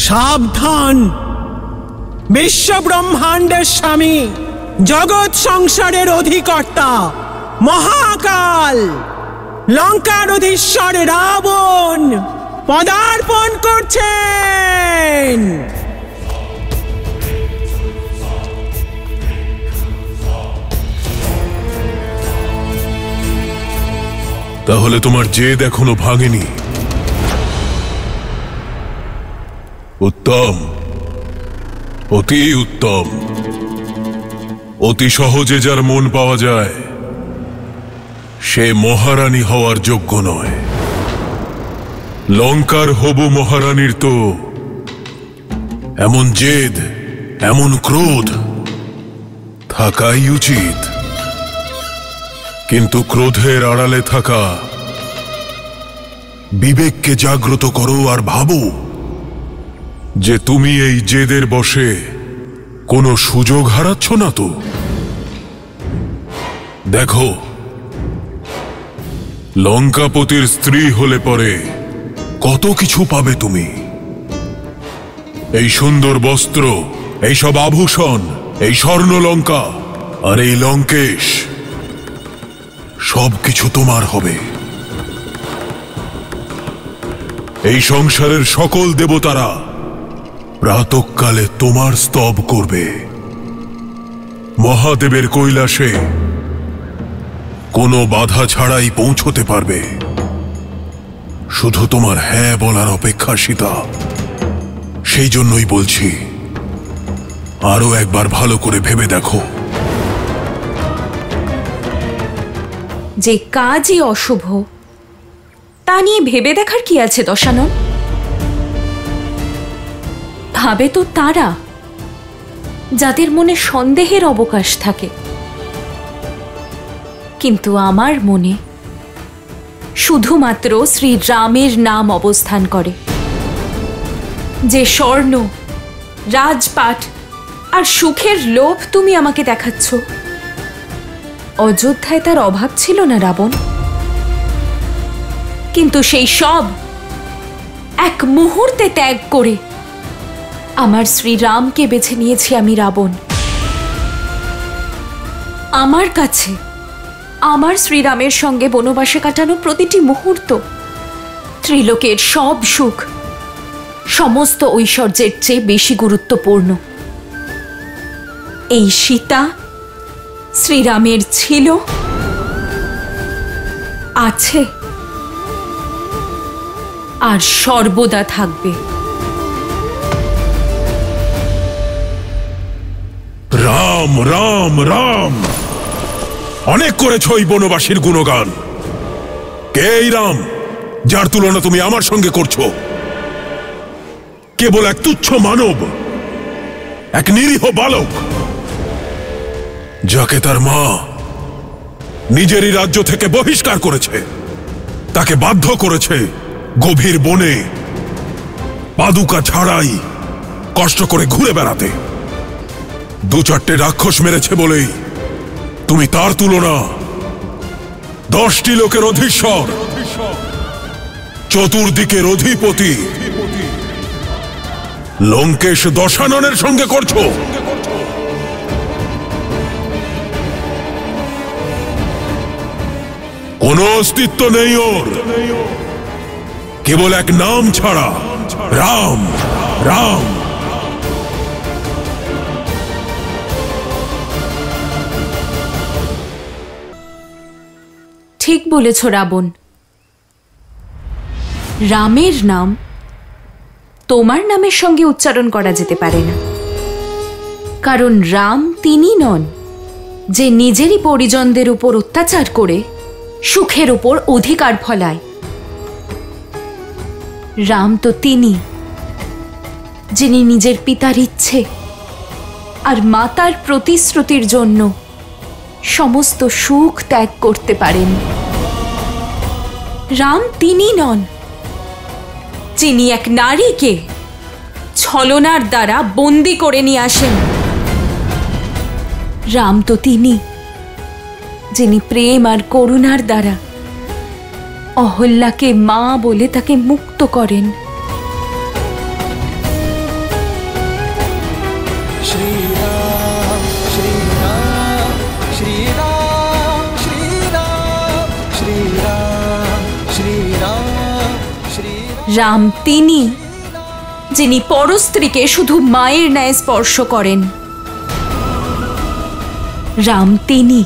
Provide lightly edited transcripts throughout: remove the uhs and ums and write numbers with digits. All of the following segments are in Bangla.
সাবধান, বিশ্ব ব্রহ্মাণ্ডের স্বামী, জগৎ সংসারের অধিকর্তা মহাকাল লঙ্কার অধীশ্বর রাবণ পদার্পণ করছেন। তাহলে তোমার জেদ এখনো ভাঙেনি। উত্তম, অতি উত্তম। অতি সহজে যার মন পাওয়া যায় সে মহারানী হওয়ার যোগ্য নয়। লঙ্কার হবু মহারানীর তো এমন জেদ, এমন ক্রোধ থাকাই উচিত। কিন্তু ক্রোধের আড়ালে থাকা বিবেককে জাগ্রত করো আর ভাবো যে তুমি এই জেদের বশে কোনো সুযোগ হারাচ্ছ না তো। দেখো, লঙ্কাপতির স্ত্রী হলে পরে কত কিছু পাবে তুমি। এই সুন্দর বস্ত্র, এই সব আভূষণ, এই স্বর্ণ লঙ্কা আর এই লঙ্কেশ সবকিছু তোমার হবে। এই সংসারের সকল দেবতারা প্রাতঃকালে তোমার স্তব করবে। মহাদেবের কৈলাসে কোনো বাধা ছাড়াই পৌঁছতে পারবে। শুধু তোমার হ্যাঁ বলার অপেক্ষা সীতা। সেই জন্যই বলছি, আরো একবার ভালো করে ভেবে দেখো। যে কাজই অশুভ তা নিয়ে ভেবে দেখার কি আছে দশানন? ভাবে তো তারা যাদের মনে সন্দেহের অবকাশ থাকে। কিন্তু আমার মনে শুধুমাত্র শ্রীরামের নাম অবস্থান করে। যে স্বর্ণ, রাজপাট আর সুখের লোভ তুমি আমাকে দেখাচ্ছ, অযোধ্যায় তার অভাব ছিল না রাবণ। কিন্তু সেই সব এক মুহূর্তে ত্যাগ করে আমার শ্রীরামকে বেছে নিয়েছি আমি রাবণ। আমার কাছে আমার শ্রীরামের সঙ্গে বনবাসে কাটানো প্রতিটি মুহূর্ত ত্রিলোকের সব সুখ, সমস্ত ঐশ্বর্যের চেয়ে বেশি গুরুত্বপূর্ণ। এই সীতা শ্রীরামের ছিল, আছে আর সর্বদা থাকবে। রাম রাম রাম, অনেক করেছ এই বনবাসীর গুণগান। কে এই রাম যার তুলনা তুমি আমার সঙ্গে করছো? কেবল এক তুচ্ছ মানব, এক নিরীহ বালক, যাকে তার মা নিজেরই রাজ্য থেকে বহিষ্কার করেছে। তাকে বাধ্য করেছে গভীর বনে পাদুকা ছাড়াই কষ্ট করে ঘুরে বেড়াতে। দু চারটে রাক্ষস মেরেছে বলেই তুমি তার তুলনা 10টি লোকের অধীশ্বর, চতুর্দিকের অধিপতি লঙ্কেশ দশাননের সঙ্গে করছো। কোনো অস্তিত্ব নেই ওর, কেবল এক নাম ছাড়া, রাম রাম। ঠিক বলেছ রাবণ। রামের নাম তোমার নামের সঙ্গে উচ্চারণ করা যেতে পারে না, কারণ রাম তিনি নন যে নিজেরই পরিজনদের উপর অত্যাচার করে সুখের উপর অধিকার ফলায়। রাম তো তিনি যিনি নিজের পিতার ইচ্ছে আর মাতার প্রতিশ্রুতির জন্য সমস্ত সুখ ত্যাগ করতে পারেন। রাম তিনি নন যিনি এক নারীকে ছলনার দ্বারা বন্দী করে নিয়ে আসেন। রাম তো তিনি যিনি প্রেম আর করুণার দ্বারা অহল্যাকে মা বলে তাকে মুক্ত করেন। রাম তিনি, যিনি পরস্ত্রীকে শুধু মায়ের ন্যায় স্পর্শ করেন। রাম তিনি,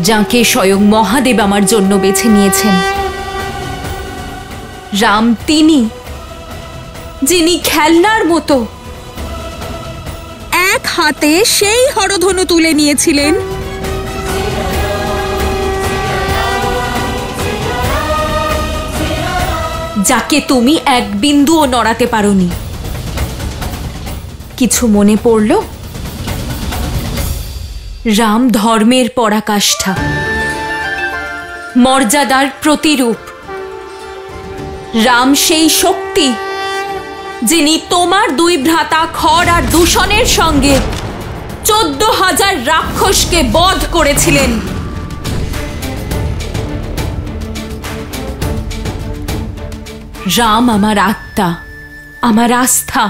যাকে স্বয়ং মহাদেব আমার জন্য বেছে নিয়েছেন। রাম তিনি, যিনি খেলনার মতো এক হাতে সেই হরধনু তুলে নিয়েছিলেন যাকে তুমি এক বিন্দুও নড়াতে পারোনি। কিছু মনে পড়ল? রাম ধর্মের পরাকাষ্ঠা, মর্যাদার প্রতিরূপ। রাম সেই শক্তি যিনি তোমার দুই ভ্রাতা খর আর দূষণের সঙ্গে 14,000 রাক্ষসকে বধ করেছিলেন। রাম আমার আত্মা, আমার আস্থা,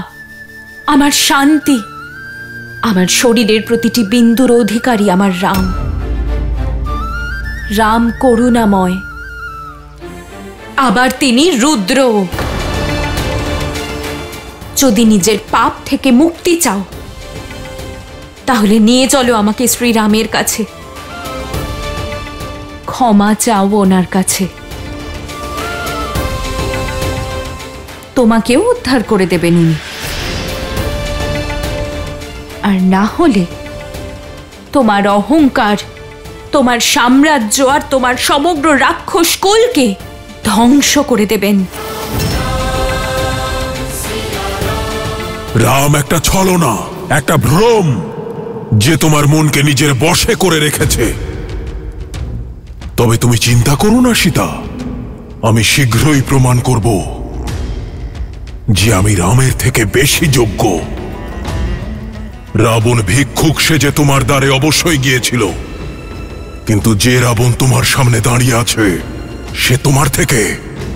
আমার শান্তি, আমার শরীরের প্রতিটি বিন্দুর অধিকারী আমার রাম। রাম করুণাময়, আবার তিনি রুদ্র। যদি নিজের পাপ থেকে মুক্তি চাও, তাহলে নিয়ে চলো আমাকে শ্রীরামের কাছে, ক্ষমা চাও ওনার কাছে। তোমাকেও উদ্ধার করে দেবেন উনি। আর না হলে তোমার অহংকার, তোমার সাম্রাজ্য আর তোমার সমগ্র রাক্ষস কুলকে ধ্বংস করে দেবেন। রাম একটা ছলনা, একটা ভ্রম, যে তোমার মনকে নিজের বশে করে রেখেছে। তবে তুমি চিন্তা করো না সীতা, আমি শীঘ্রই প্রমাণ করব যে আমি রামের থেকে বেশি যোগ্য। রাবণ ভিক্ষুক সেজে তোমার দ্বারে অবশ্যই গিয়েছিল, কিন্তু যে রাবণ তোমার সামনে দাঁড়িয়ে আছে সে তোমার থেকে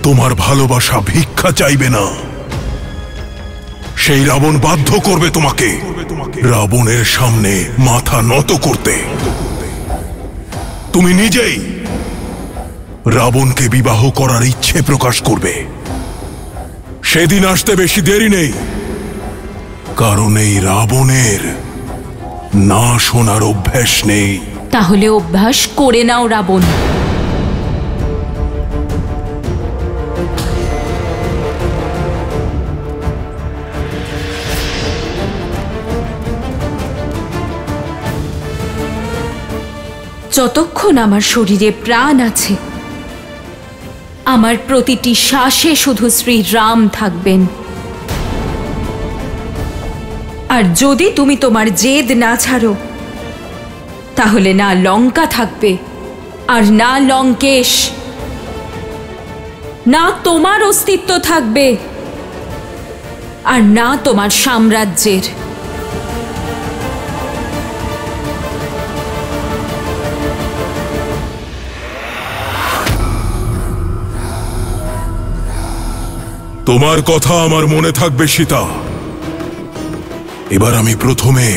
তোমার ভালোবাসা ভিক্ষা চাইবে না। সেই রাবণ বাধ্য করবে তোমাকে রাবণের সামনে মাথা নত করতে। তুমি নিজেই রাবণকে বিবাহ করার ইচ্ছে প্রকাশ করবে। সেদিন আসতে বেশি দেরি নেই, কারণ এই রাবণের না শোনার অভ্যাস নেই। তাহলে অভ্যাস করে নাও রাবণ। যতক্ষণ আমার শরীরে প্রাণ আছে, আমার প্রতিটি শ্বাসে শুধু শ্রীরাম থাকবেন। আর যদি তুমি তোমার জেদ না ছাড়ো, তাহলে না লঙ্কা থাকবে, আর না লঙ্কেশ, না তোমার অস্তিত্ব থাকবে, আর না তোমার সাম্রাজ্যের। তোমার কথা আমার মনে থাকবে সীতা। এবার আমি প্রথমে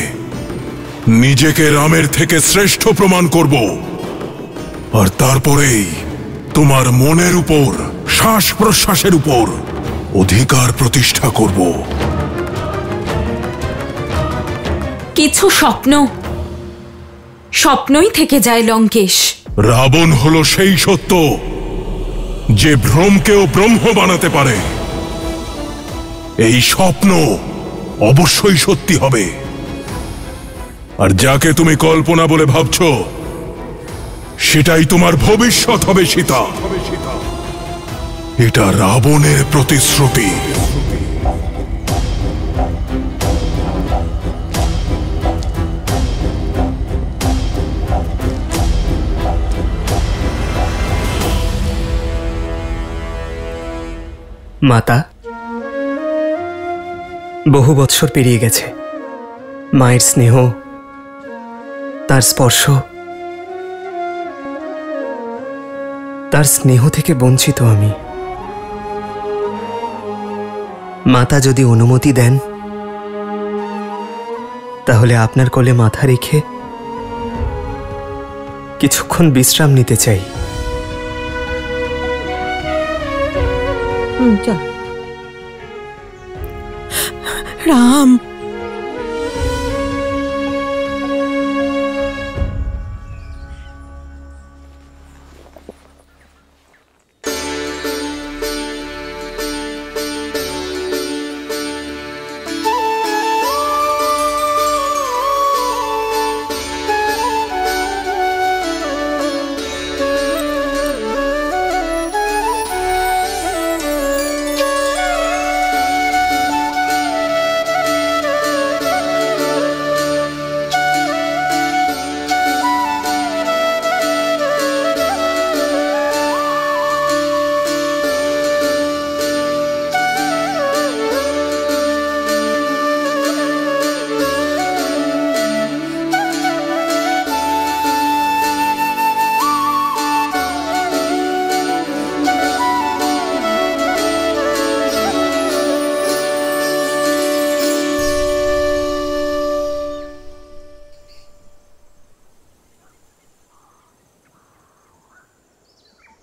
নিজেকে রামের থেকে শ্রেষ্ঠ প্রমাণ করব, আর তারপরেই তোমার মনের উপর, শ্বাস প্রশ্বাসের উপর অধিকার প্রতিষ্ঠা করব। কিছু স্বপ্নই থেকে যায় লঙ্কেশ। রাবণ হলো সেই সত্য যে ভ্রমকেও ব্রহ্ম বানাতে পারে। এই স্বপ্ন অবশ্যই সত্যি হবে, আর যাকে তুমি কল্পনা বলে ভাবছো সেটাই তোমার ভবিষ্যৎ হবে সীতা। এটা রাবণের প্রতিশ্রুতি। মাতা, বহু বৎসর পেরিয়ে গেছে। মায়ের স্নেহ, তার স্পর্শ, তার স্নেহ থেকে বঞ্চিত আমি। মাতা যদি অনুমতি দেন, তাহলে আপনার কোলে মাথা রেখে কিছুক্ষণ বিশ্রাম নিতে চাই। চল। রাম,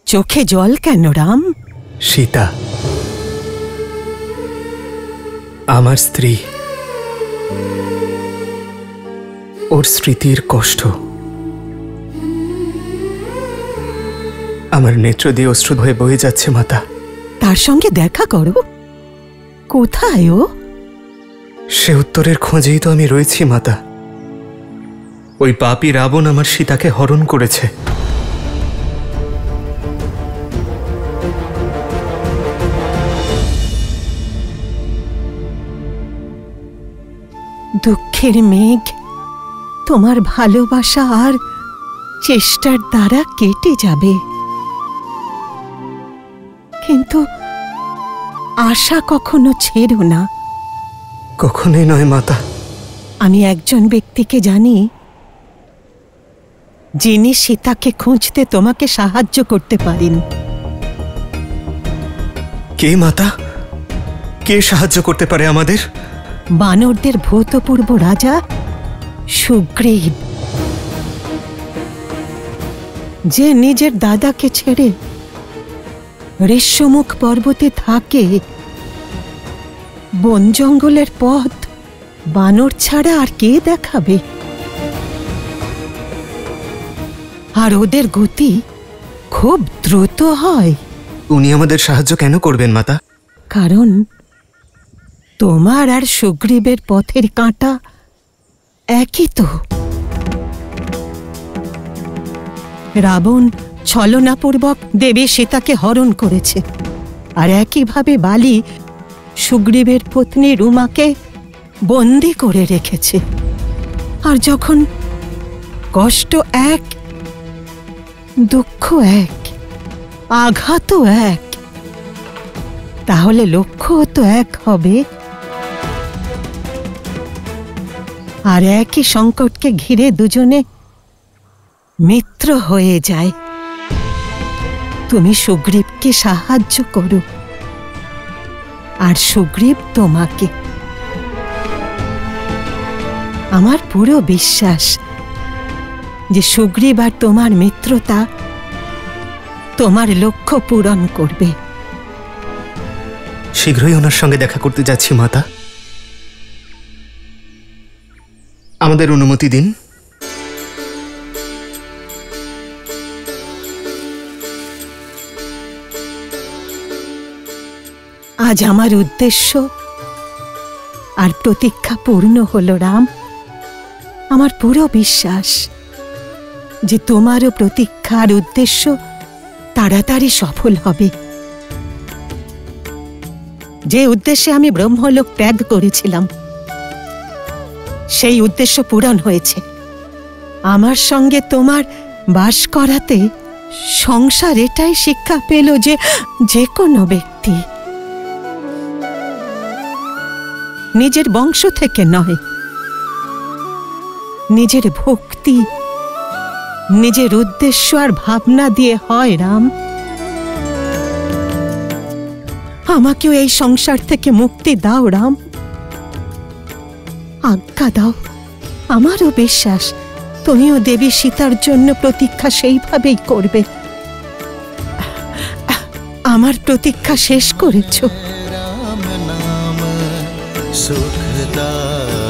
চোখে জল কেন রাম? সীতা আমার স্ত্রী, ওর স্মৃতির কষ্ট আমার নেত্র দিয়ে অশ্রু হয়ে বয়ে যাচ্ছে মাতা। তার সঙ্গে দেখা করো। কোথায় ও? সে উত্তরের খোঁজেই তো আমি রয়েছি মাতা। ওই পাপী রাবণ আমার সীতাকে হরণ করেছে। দুঃখের মেঘ তোমার ভালোবাসা আর চেষ্টার দ্বারা কেটে যাবে, কিন্তু আশা কখনো ছেড়ো না। কখনোই নয় মাতা। আমি একজন ব্যক্তিকে জানি যিনি সীতাকে খুঁজতে তোমাকে সাহায্য করতে পারেন। কে মাতা? কে সাহায্য করতে পারে আমাদের? বানরদের ভূতপূর্ব রাজা সুগ্রীব, যে নিজের দাদাকে ছেড়ে ঋষ্যমুখ পর্বতে থাকে। বন জঙ্গলের পথ বানর ছাড়া আর কে দেখাবে? আর ওদের গতি খুব দ্রুত হয়। উনি আমাদের সাহায্য কেন করবেন মাতা? কারণ তোমার আর সুগ্রীবের পথের কাঁটা একই তো। রাবণ ছলনাপূর্বক দেবী সীতাকে হরণ করেছে, আর একইভাবে বালি সুগ্রীবের পত্নী রুমাকে বন্দি করে রেখেছে। আর যখন কষ্ট এক, দুঃখ এক, আঘাতও এক, তাহলে লক্ষ্যও তো এক হবে। আর একই সংকটকে ঘিরে দুজনে মিত্র হয়ে যায়। তুমি সুগ্রীবকে সাহায্য করো, আর সুগ্রীব তোমাকে। আমার পুরো বিশ্বাস যে সুগ্রীব আর তোমার মিত্রতা তোমার লক্ষ্য পূরণ করবে। শীঘ্রই ওনার সঙ্গে দেখা করতে যাচ্ছি মাতা। আমাদের অনুমতি দিন। আজ আমার উদ্দেশ্য আর প্রতীক্ষা পূর্ণ হলো রাম। আমার পুরো বিশ্বাস যে তোমারও প্রতীক্ষা আর উদ্দেশ্য তাড়াতাড়ি সফল হবে। যে উদ্দেশ্যে আমি ব্রহ্মলোক ত্যাগ করেছিলাম, সেই উদ্দেশ্য পূরণ হয়েছে। আমার সঙ্গে তোমার বাস করাতে সংসার এটাই শিক্ষা পেল যে যে কোনো ব্যক্তি নিজের বংশ থেকে নয়, নিজের ভক্তি, নিজের উদ্দেশ্য আর ভাবনা দিয়ে হয় রাম। আমাকেও এই সংসার থেকে মুক্তি দাও রাম, আজ্ঞা দাও। আমারও বিশ্বাস তুমিও দেবী সীতার জন্য প্রতীক্ষা সেইভাবেই করবে। আমার প্রতীক্ষা শেষ করেছো। राम नाम सुखदाई।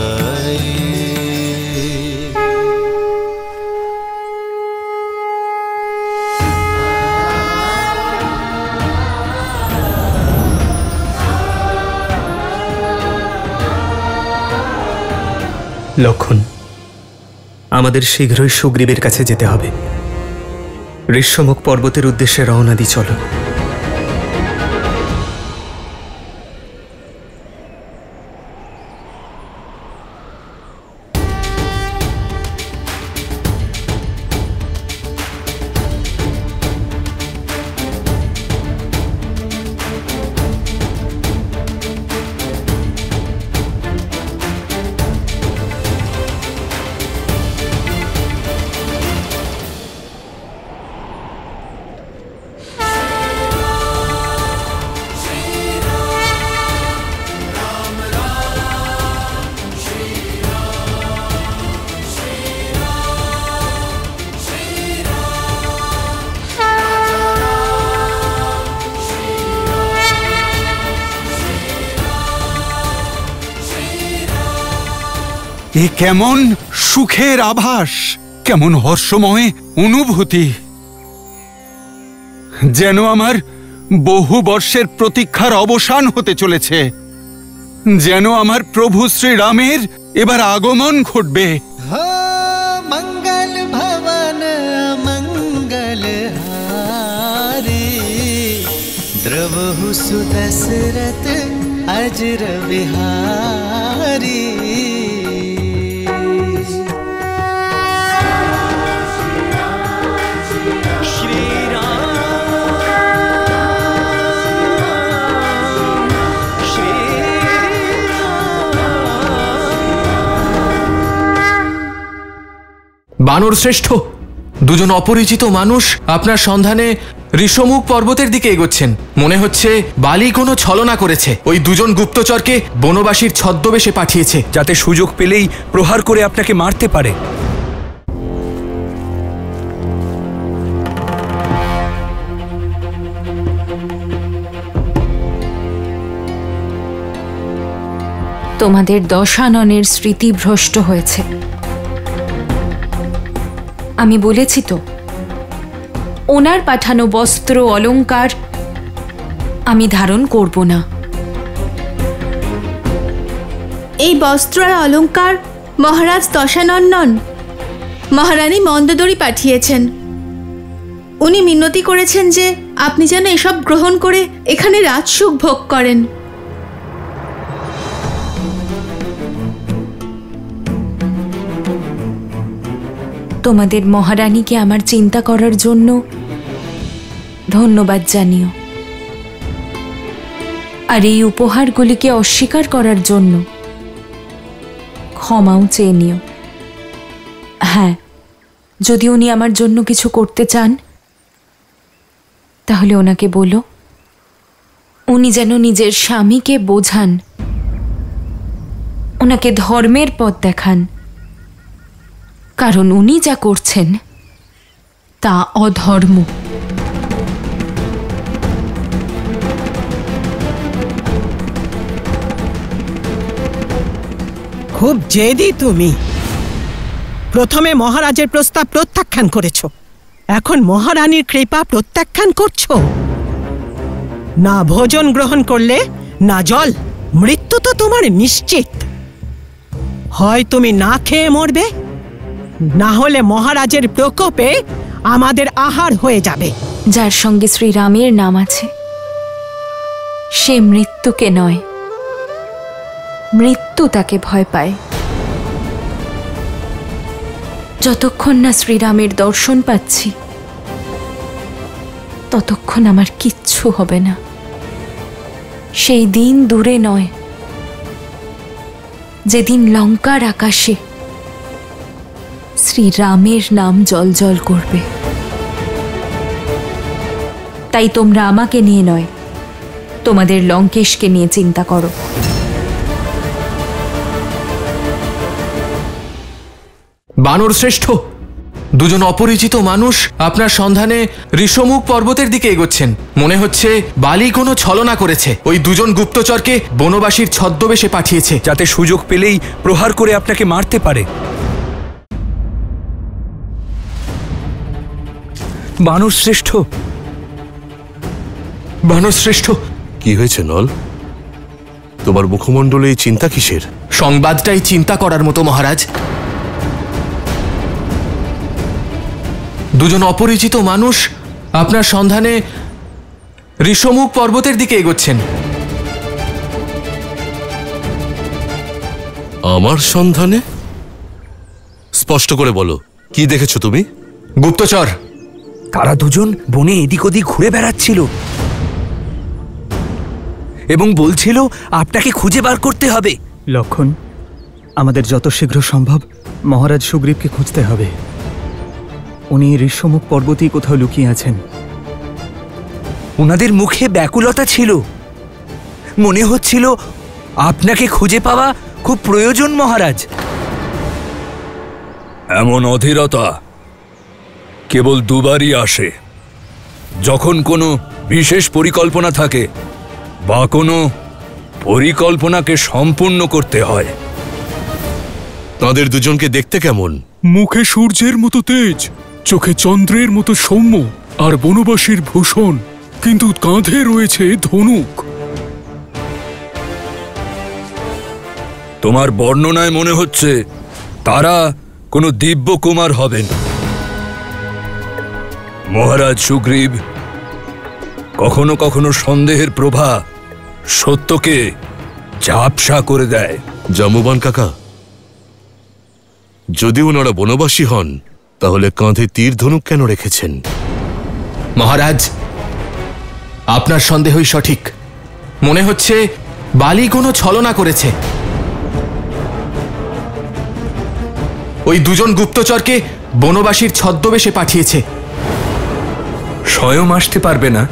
লক্ষণ, আমাদের শীঘ্রই সুগ্রীবের কাছে যেতে হবে। ঋষ্যমুখ পর্বতের উদ্দেশ্যে রওনা দি, চলো। এ কেমন সুখের আভাস, কেমন হর্ষময় অনুভূতি, যেন আমার বহু বর্ষের প্রতীক্ষার অবসান হতে চলেছে, যেন আমার প্রভু শ্রীরামের এবার আগমন ঘটবে। मंगल भवन मंगल हारी, द्रवहु सुदशरथ अजर बिहारी। বানর শ্রেষ্ঠ, দুজন অপরিচিত মানুষ আপনার সন্ধানে ঋষ্যমুখ পর্বতের দিকে এগোচ্ছেন। মনে হচ্ছে বালি কোনো ছলনা করেছে, ওই দুজন গুপ্তচরকে বনবাসীর ছদ্মবেশে পাঠিয়েছে, যাতে সুযোগ পেলেই প্রহার করে আপনাকে মারতে পারে। তোমাদের দশাননের স্মৃতি ভ্রষ্ট হয়েছে। আমি বলেছি তো, ওনার পাঠানো বস্ত্র অলংকার আমি ধারণ করব না। এই বস্ত্র আর অলংকার মহারাজ দশানন নন, মহারানী মন্দোদরী পাঠিয়েছেন। উনি মিনতি করেছেন যে আপনি যেন এসব গ্রহণ করে এখানে রাজসুখ ভোগ করেন। তোমাদের মহারানীকে আমার চিন্তা করার জন্য ধন্যবাদ জানিও, আর এই উপহারগুলিকে অস্বীকার করার জন্য ক্ষমাও চেয়ে নিও। হ্যাঁ, যদি উনি আমার জন্য কিছু করতে চান তাহলে ওনাকে বলো উনি যেন নিজের স্বামীকে বোঝান, ওনাকে ধর্মের পথ দেখান, কারণ উনি যা করছেন তা অধর্ম। খুব জেদি তুমি। প্রথমে মহারাজের প্রস্তাব প্রত্যাখ্যান করেছ, এখন মহারানীর কৃপা প্রত্যাখ্যান করছো। না ভোজন গ্রহণ করলে না জল, মৃত্যু তো তোমার নিশ্চিত। হয় তুমি না খেয়ে মরবে, না হলে মহারাজের প্রকোপে আমাদের আহার হয়ে যাবে। যার সঙ্গে শ্রীরামের নাম আছে সে মৃত্যুকে নয়, মৃত্যু তাকে ভয় পায়। যতক্ষণ না শ্রীরামের দর্শন পাচ্ছি ততক্ষণ আমার কিচ্ছু হবে না। সেই দিন দূরে নয় যেদিন লঙ্কার আকাশে শ্রীরামের নাম জ্বলজ্বল করবে। তাই তোমরা আমাকে নিয়ে নয়, তোমাদের লঙ্কেশকে নিয়ে চিন্তা করো। বানর শ্রেষ্ঠ, দুজন অপরিচিত মানুষ আপনার সন্ধানে ঋষমুখ পর্বতের দিকে এগোচ্ছেন। মনে হচ্ছে বালি কোনো ছলনা করেছে। ওই দুজন গুপ্তচরকে বনবাসীর ছদ্মবেশে পাঠিয়েছে, যাতে সুযোগ পেলেই প্রহার করে আপনাকে মারতে পারে। বানরশ্রেষ্ঠ, বানরশ্রেষ্ঠ। কি হয়েছে নল? তোমার মুখমণ্ডলে এই চিন্তা কিসের? সংবাদটাই চিন্তা করার মতো মহারাজ। দুজন অপরিচিত মানুষ আপনার সন্ধানে ঋষমুখ পর্বতের দিকে এগোচ্ছেন। আমার সন্ধানে? স্পষ্ট করে বলো, কি দেখেছো তুমি? গুপ্তচর। তারা দুজন বনে এদিক ওদিক ঘুরে বেড়াচ্ছিল এবং বলছিল আপনাকে খুঁজে বার করতে হবে। লক্ষণ, আমাদের যত শীঘ্র সম্ভব মহারাজ সুগ্রীবকে খুঁজতে হবে। উনি ঋষ্যমুখ পর্বতেই কোথাও লুকিয়ে আছেন। ওনাদের মুখে ব্যাকুলতা ছিল, মনে হচ্ছিল আপনাকে খুঁজে পাওয়া খুব প্রয়োজন মহারাজ। এমন অধীরতা কেবল দুবারই আসে, যখন কোনো বিশেষ পরিকল্পনা থাকে বা কোনো পরিকল্পনাকে সম্পূর্ণ করতে হয়। তাদের দুজনকে দেখতে কেমন? মুখে সূর্যের মতো তেজ, চোখে চন্দ্রের মতো সৌম্য আর বনবাসীর ভূষণ, কিন্তু কাঁধে রয়েছে ধনুক। তোমার বর্ণনায় মনে হচ্ছে তারা কোনো দিব্য কুমার হবেন। মহারাজ সুগ্রীব, কখনো কখনো সন্দেহের প্রভা সত্যকে ঝাপসা করে দেয়। জামুবান কাকা, যদি ওনারা বনবাসী হন তাহলে কাঁধে তীর ধনুক কেন রেখেছেন? মহারাজ, আপনার সন্দেহই সঠিক। মনে হচ্ছে বালি কোনো ছলনা করেছে। ওই দুজন গুপ্তচরকে বনবাসীর ছদ্মবেশে পাঠিয়েছে। স্বয়ং আসতে পারবে না,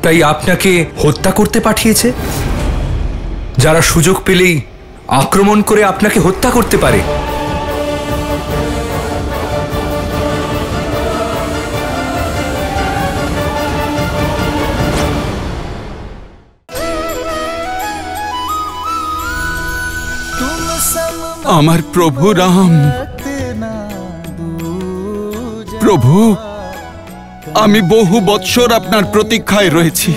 তাই আপনাকে হত্যা করতে পাঠিয়েছে, যারা সুযোগ পেলেই আক্রমণ করে আপনাকে হত্যা করতে পারে। আমার প্রভু রাম, প্রভু, আমি বহু বৎসর আপনার প্রতীক্ষায় রয়েছি।